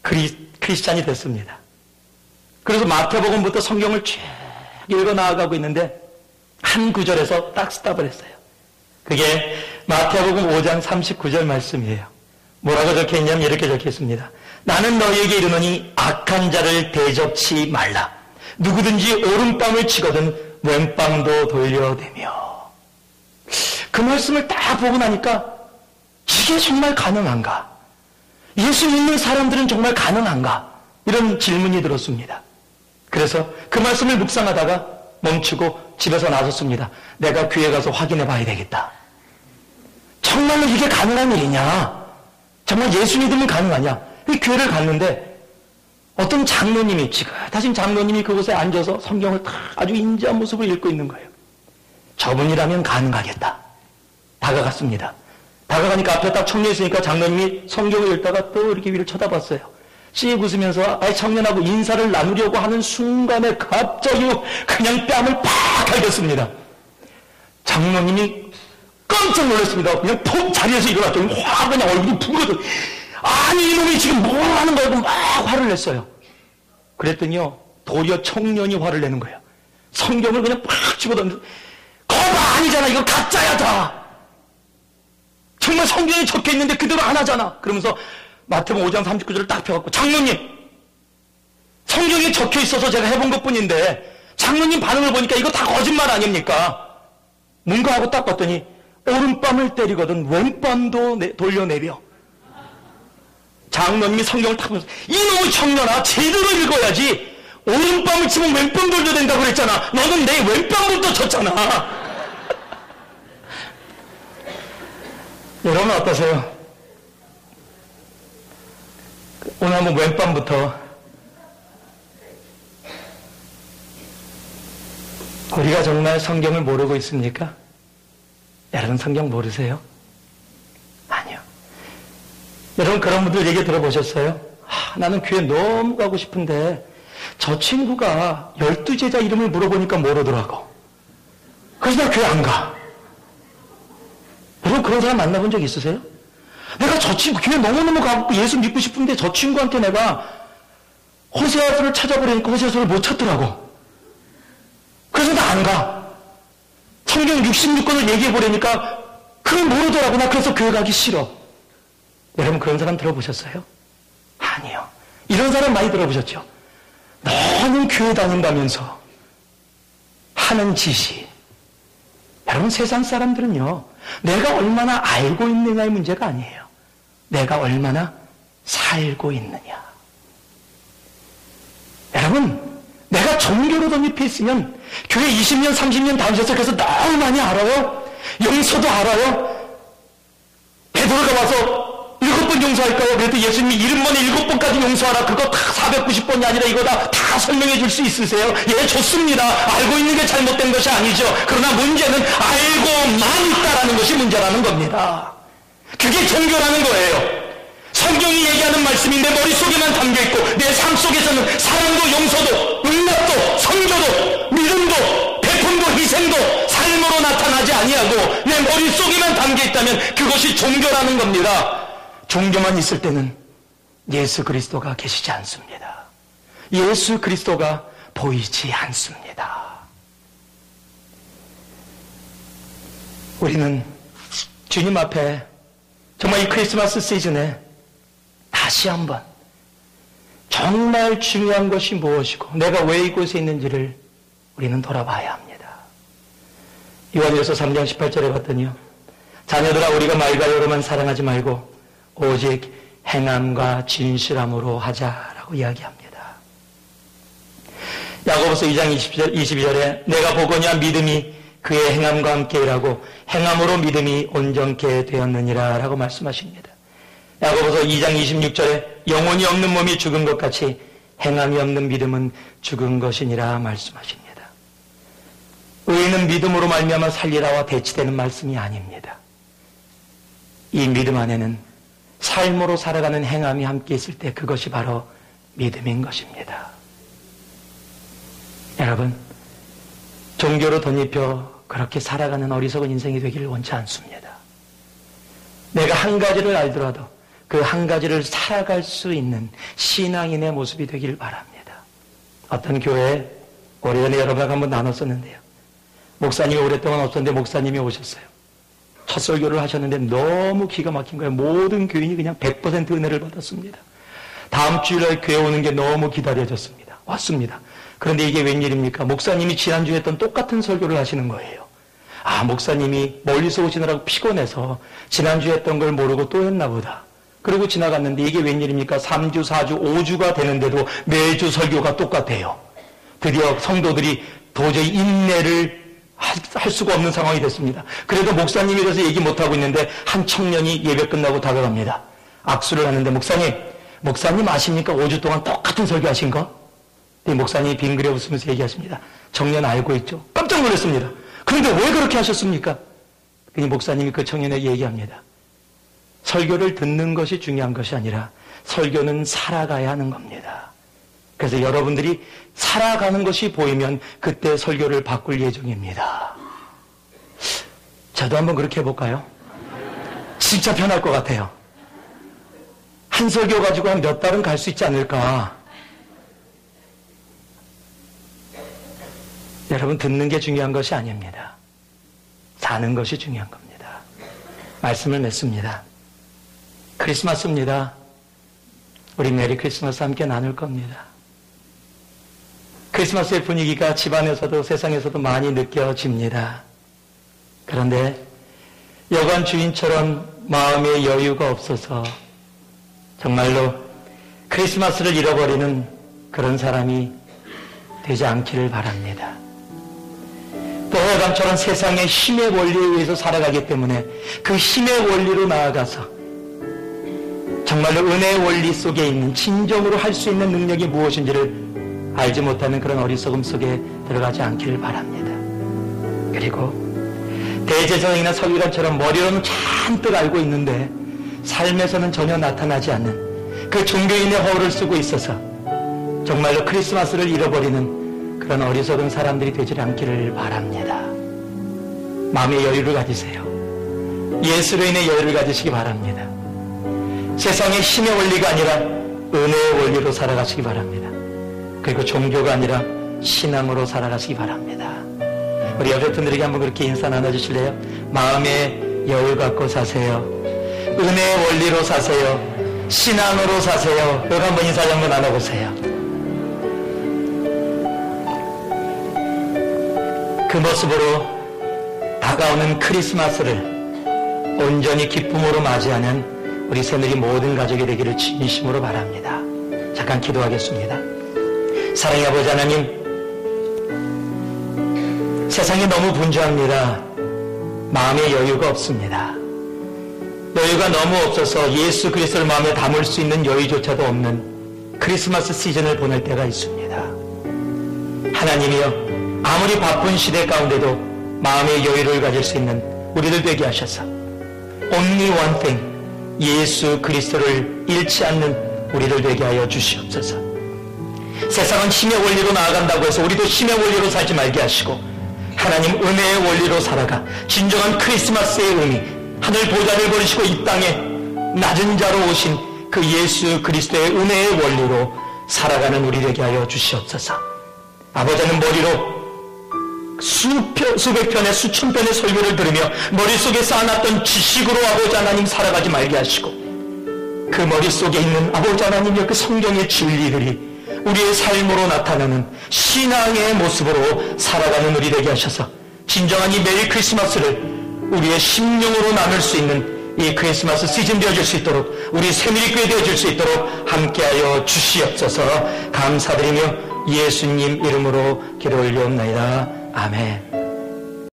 크리스찬이 됐습니다. 그래서 마태복음부터 성경을 쭉 읽어 나아가고 있는데 한 구절에서 딱 스탑을 했어요. 그게 마태복음 5장 39절 말씀이에요. 뭐라고 적혀있냐면 이렇게 적혀있습니다. 나는 너희에게 이르노니 악한 자를 대접치 말라. 누구든지 오른뺨을 치거든 왼뺨도 돌려대며. 그 말씀을 딱 보고 나니까 이게 정말 가능한가? 예수 믿는 사람들은 정말 가능한가? 이런 질문이 들었습니다. 그래서 그 말씀을 묵상하다가 멈추고 집에서 나섰습니다. 내가 교회 가서 확인해 봐야 되겠다. 정말로 이게 가능한 일이냐? 정말 예수 믿으면 가능하냐? 이 교회를 갔는데 어떤 장로님이, 지긋하신 장로님이 그곳에 앉아서 성경을 다 아주 인자한 모습을 읽고 있는 거예요. 저분이라면 가능하겠다. 다가갔습니다. 다가가니까 앞에 딱 청려 있으니까 장로님이 성경을 읽다가 또 이렇게 위를 쳐다봤어요. 씩 웃으면서 아이 청년하고 인사를 나누려고 하는 순간에 갑자기 그냥 뺨을 팍 갈겼습니다. 장로님이 깜짝 놀랐습니다. 그냥 푹 자리에서 일어났더니 확 그냥 얼굴이 붉어져. 아니 이놈이 지금 뭘 하는 거야? 막 화를 냈어요. 그랬더니요, 도리어 청년이 화를 내는 거예요. 성경을 그냥 팍 집어던져. 거봐, 아니잖아, 이거 가짜야 다. 정말 성경에 적혀있는데 그대로 안 하잖아. 그러면서 마태복음 5장 39절을 딱 펴갖고, 장로님, 성경에 적혀있어서 제가 해본 것뿐인데 장로님 반응을 보니까 이거 다 거짓말 아닙니까? 뭔가 하고 딱 봤더니 오른뺨을 때리거든 왼뺨도 돌려내려. 장로님이 성경을 딱 보면서 이놈의 청년아, 제대로 읽어야지. 오른뺨을 치면 왼뺨 돌려야 된다고 그랬잖아. 너는 내 왼뺨부터 쳤잖아. 여러분 어떠세요? 오늘 한번 왼밤부터 우리가 정말 성경을 모르고 있습니까? 여러분 성경 모르세요? 아니요. 여러분 그런 분들 얘기 들어보셨어요? 나는 교회 너무 가고 싶은데 저 친구가 12제자 이름을 물어보니까 모르더라고. 그래서 나 교회 안 가. 여러분 그런 사람 만나본 적 있으세요? 내가 저 친구 교회 너무너무 가고 예수 믿고 싶은데 저 친구한테 내가 호세아서를 찾아보려니까 호세아서를 못 찾더라고. 그래서 나 안 가. 성경 66권을 얘기해보려니까 그걸 모르더라고. 나 그래서 교회 가기 싫어. 여러분 그런 사람 들어보셨어요? 아니요. 이런 사람 많이 들어보셨죠? 너는 교회 다닌다면서 하는 짓이. 여러분 세상 사람들은요, 내가 얼마나 알고 있느냐의 문제가 아니에요. 내가 얼마나 살고 있느냐. 여러분, 내가 종교로 덧입혀 있으면 교회 20년, 30년 다니셨어요. 그래서 너무 많이 알아요. 용서도 알아요. 베드로가 와서 7번 용서할까요? 그래도 예수님이 70번에 7번까지 용서하라. 그거 다 490번이 아니라 이거 다 설명해 줄 수 있으세요? 예, 좋습니다. 알고 있는 게 잘못된 것이 아니죠. 그러나 문제는 알고만 있다라는 것이 문제라는 겁니다. 그게 종교라는 거예요. 성경이 얘기하는 말씀이 내 머릿속에만 담겨있고 내 삶 속에서는 사랑도 용서도 응답도 성교도 믿음도 배품도 희생도 삶으로 나타나지 아니하고 내 머릿속에만 담겨있다면 그것이 종교라는 겁니다. 종교만 있을 때는 예수 그리스도가 계시지 않습니다. 예수 그리스도가 보이지 않습니다. 우리는 주님 앞에 정말 이 크리스마스 시즌에 다시 한번 정말 중요한 것이 무엇이고 내가 왜 이곳에 있는지를 우리는 돌아봐야 합니다. 요한일서 3장 18절에 봤더니요, 자녀들아 우리가 말과 여로만 사랑하지 말고 오직 행함과 진실함으로 하자라고 이야기합니다. 야고보서 2장 22절에 내가 보거니와 믿음이 그의 행함과 함께 일하고 행함으로 믿음이 온전케 되었느니라 라고 말씀하십니다. 야고보서 2장 26절에 영혼이 없는 몸이 죽은 것 같이 행함이 없는 믿음은 죽은 것이니라 말씀하십니다. 의인은 믿음으로 말미암아 살리라와 배치되는 말씀이 아닙니다. 이 믿음 안에는 삶으로 살아가는 행함이 함께 있을 때 그것이 바로 믿음인 것입니다. 여러분, 종교로 덧입혀 그렇게 살아가는 어리석은 인생이 되기를 원치 않습니다. 내가 한 가지를 알더라도 그 한 가지를 살아갈 수 있는 신앙인의 모습이 되기를 바랍니다. 어떤 교회에 오래전에 여러분과 한번 나눴었는데요. 목사님이 오랫동안 없었는데 목사님이 오셨어요. 첫 설교를 하셨는데 너무 기가 막힌 거예요. 모든 교인이 그냥 100% 은혜를 받았습니다. 다음 주일날 교회 오는 게 너무 기다려졌습니다. 왔습니다. 그런데 이게 웬일입니까? 목사님이 지난주에 했던 똑같은 설교를 하시는 거예요. 목사님이 멀리서 오시느라고 피곤해서 지난주에 했던 걸 모르고 또 했나 보다. 그리고 지나갔는데 이게 웬일입니까? 3주, 4주, 5주가 되는데도 매주 설교가 똑같아요. 드디어 성도들이 도저히 인내를 할 수가 없는 상황이 됐습니다. 그래도 목사님이 이래서 얘기 못하고 있는데 한 청년이 예배 끝나고 다가갑니다. 악수를 하는데 목사님 아십니까? 5주 동안 똑같은 설교 하신 거? 목사님이 빙그레 웃으면서 얘기하십니다. 청년 알고 있죠? 깜짝 놀랐습니다. 그런데 왜 그렇게 하셨습니까? 목사님이 그 청년에게 얘기합니다. 설교를 듣는 것이 중요한 것이 아니라 설교는 살아가야 하는 겁니다. 그래서 여러분들이 살아가는 것이 보이면 그때 설교를 바꿀 예정입니다. 저도 한번 그렇게 해볼까요? 진짜 편할 것 같아요. 한 설교 가지고 한 몇 달은 갈 수 있지 않을까. 여러분, 듣는 게 중요한 것이 아닙니다. 사는 것이 중요한 겁니다. 말씀을 맺습니다. 크리스마스입니다. 우리 메리 크리스마스 함께 나눌 겁니다. 크리스마스의 분위기가 집안에서도 세상에서도 많이 느껴집니다. 그런데 여관 주인처럼 마음의 여유가 없어서 정말로 크리스마스를 잃어버리는 그런 사람이 되지 않기를 바랍니다. 또 여관처럼 세상의 힘의 원리에 의해서 살아가기 때문에 그 힘의 원리로 나아가서 정말로 은혜의 원리 속에 있는 진정으로 할 수 있는 능력이 무엇인지를 알지 못하는 그런 어리석음 속에 들어가지 않기를 바랍니다. 그리고 대제사장이나 서기관처럼 머리로는 잔뜩 알고 있는데 삶에서는 전혀 나타나지 않는 그 종교인의 허울을 쓰고 있어서 정말로 크리스마스를 잃어버리는 그런 어리석은 사람들이 되지 않기를 바랍니다. 마음의 여유를 가지세요. 예수로 인해 여유를 가지시기 바랍니다. 세상의 힘의 원리가 아니라 은혜의 원리로 살아가시기 바랍니다. 그리고 종교가 아니라 신앙으로 살아가시기 바랍니다. 우리 옆에 분들에게 한번 그렇게 인사 나눠주실래요? 마음의 여유 갖고 사세요. 은혜의 원리로 사세요. 신앙으로 사세요. 여기 한번 인사 한번 나눠보세요. 그 모습으로 다가오는 크리스마스를 온전히 기쁨으로 맞이하는 우리 새누리 모든 가족이 되기를 진심으로 바랍니다. 잠깐 기도하겠습니다. 사랑의 아버지 하나님, 세상이 너무 분주합니다. 마음의 여유가 없습니다. 여유가 너무 없어서 예수 그리스도를 마음에 담을 수 있는 여유조차도 없는 크리스마스 시즌을 보낼 때가 있습니다. 하나님이여, 아무리 바쁜 시대 가운데도 마음의 여유를 가질 수 있는 우리들 되게 하셔서 only one thing, 예수 그리스도를 잃지 않는 우리들 되게 하여 주시옵소서. 세상은 힘의 원리로 나아간다고 해서 우리도 힘의 원리로 살지 말게 하시고 하나님 은혜의 원리로 살아가 진정한 크리스마스의 의미, 하늘 보좌를 버리시고 이 땅에 낮은 자로 오신 그 예수 그리스도의 은혜의 원리로 살아가는 우리 되게 하여 주시옵소서. 아버지는 머리로 수백 편의 수천 편의 설교를 들으며 머릿속에 쌓아놨던 지식으로 아버지 하나님 살아가지 말게 하시고 그 머릿속에 있는 아버지 하나님의 그 성경의 진리들이 우리의 삶으로 나타나는 신앙의 모습으로 살아가는 우리 되게 하셔서 진정한 이 메리 크리스마스를 우리의 심령으로 나눌 수 있는 이 크리스마스 시즌 되어질 수 있도록 우리 새누리교회 되어질 수 있도록 함께하여 주시옵소서. 감사드리며 예수님 이름으로 기도 올려옵나이다. 아멘.